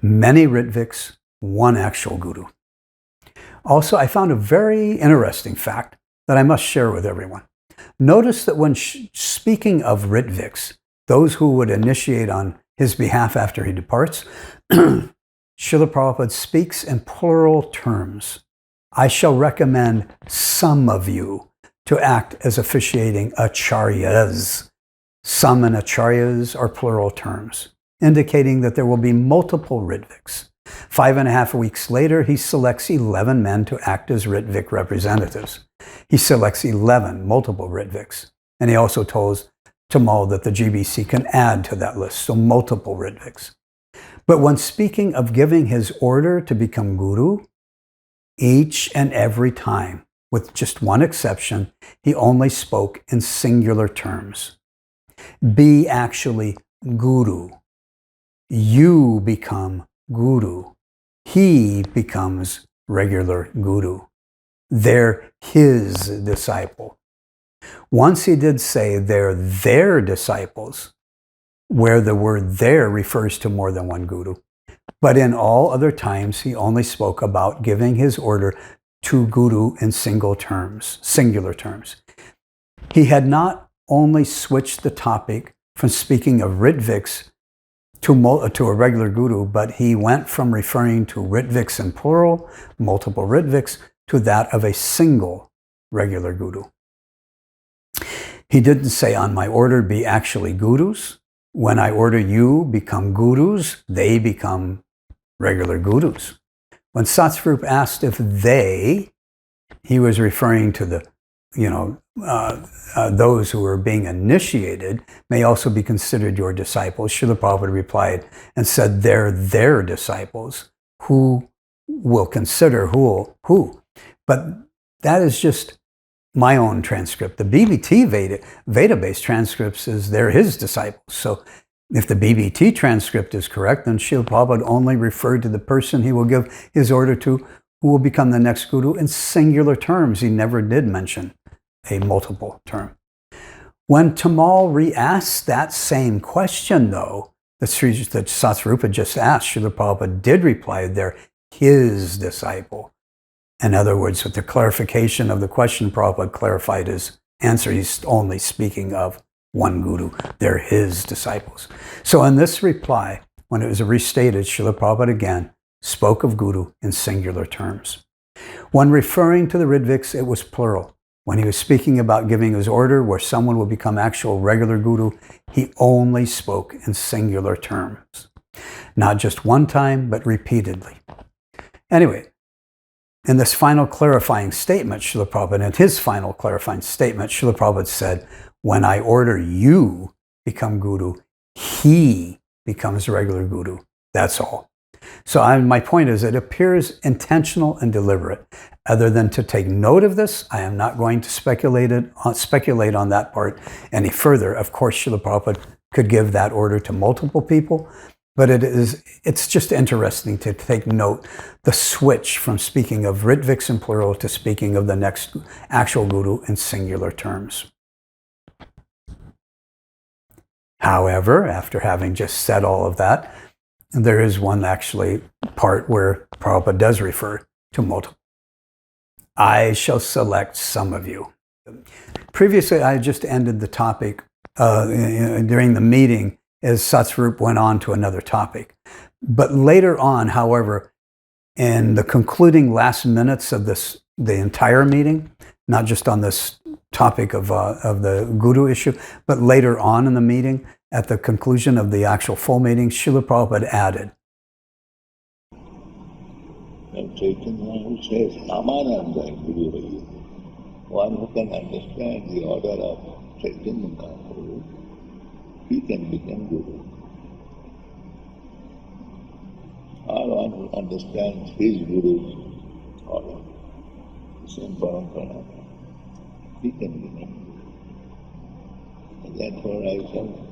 Many Rtviks, one actual guru. Also, I found a very interesting fact that I must share with everyone. Notice that when speaking of Rtviks, those who would initiate on his behalf after he departs, Srila Prabhupada speaks in plural terms. I shall recommend some of you to act as officiating acharyas. Some and acharyas are plural terms, indicating that there will be multiple Rtviks. 5.5 weeks later, he selects 11 men to act as Rtvik representatives. He selects 11 multiple Rtviks. And he also tells Tamal that the GBC can add to that list, so multiple Rtviks. But when speaking of giving his order to become guru, each and every time, with just one exception, he only spoke in singular terms. Be actually guru. You become guru. He becomes regular guru. They're his disciple. Once he did say they're their disciples, where the word there refers to more than one guru. But in all other times, he only spoke about giving his order to guru in singular terms. He had not only switched the topic from speaking of Rtviks to a regular guru, but he went from referring to Rtviks in plural, multiple Rtviks, to that of a single regular guru. He didn't say, on my order, be actually gurus. When I order you become gurus, they become regular gurus. When Satsvarup asked if they, he was referring to the, those who were being initiated may also be considered your disciples. Srila Prabhupada replied and said, they're their disciples. Who will consider who? But that is just my own transcript. The BBT Veda-based transcripts is they're his disciples. So if the BBT transcript is correct, then Srila Prabhupada only referred to the person he will give his order to who will become the next guru in singular terms. He never did mention a multiple term. When Tamal re-asked that same question, though, that Satsvarupa just asked, Srila Prabhupada did reply, they're his disciple. In other words, with the clarification of the question, Prabhupada clarified his answer. He's only speaking of one guru. They're his disciples. So in this reply, when it was restated, Srila Prabhupada again spoke of guru in singular terms. When referring to the Rtviks, it was plural. When he was speaking about giving his order where someone will become actual regular guru, he only spoke in singular terms. Not just one time, but repeatedly. Anyway, in this final clarifying statement, Srila Prabhupada, in his final clarifying statement, Srila Prabhupada said, when I order you become guru, he becomes regular guru. That's all. So my point is, it appears intentional and deliberate. Other than to take note of this, I am not going to speculate on that part any further. Of course, Srila Prabhupada could give that order to multiple people, but it's just interesting to take note the switch from speaking of Rtviks in plural to speaking of the next actual guru in singular terms. However, after having just said all of that, there is one actually part where Prabhupada does refer to multiple. I shall select some of you. Previously, I just ended the topic during the meeting as Satsvarup went on to another topic. But later on, however, in the concluding last minutes of the entire meeting, not just on this topic of the guru issue, but later on in the meeting, at the conclusion of the actual full meeting, Srila Prabhupada added, and Chaitanya who says, Amananda Guru, one who can understand the order of Chaitanya Mahaprabhu, he can become Guru. Or one who understands his Guru's order, the same Parampara, he can become Guru. And therefore I shall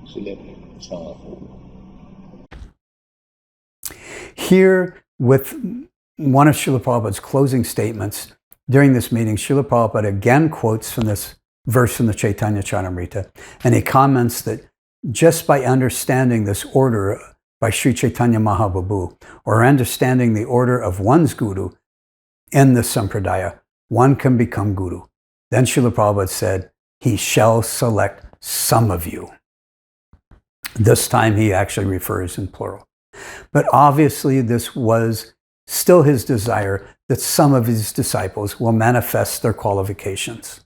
select some of you. Here, with one of Srila Prabhupada's closing statements during this meeting, Srila Prabhupada again quotes from this verse from the Chaitanya Charitamrita, and he comments that just by understanding this order by Sri Chaitanya Mahaprabhu, or understanding the order of one's guru in the sampradaya, one can become guru. Then Srila Prabhupada said, he shall select some of you. This time he actually refers in plural. But obviously this was still his desire that some of his disciples will manifest their qualifications.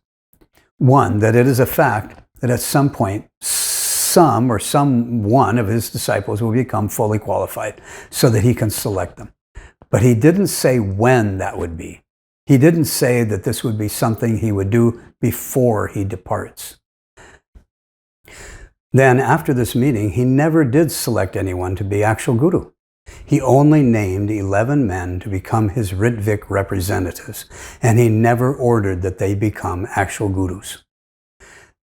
One, that it is a fact that at some point some or someone of his disciples will become fully qualified so that he can select them. But he didn't say when that would be. He didn't say that this would be something he would do before he departs. Then, after this meeting, he never did select anyone to be actual guru. He only named 11 men to become his Rtvik representatives, and he never ordered that they become actual gurus.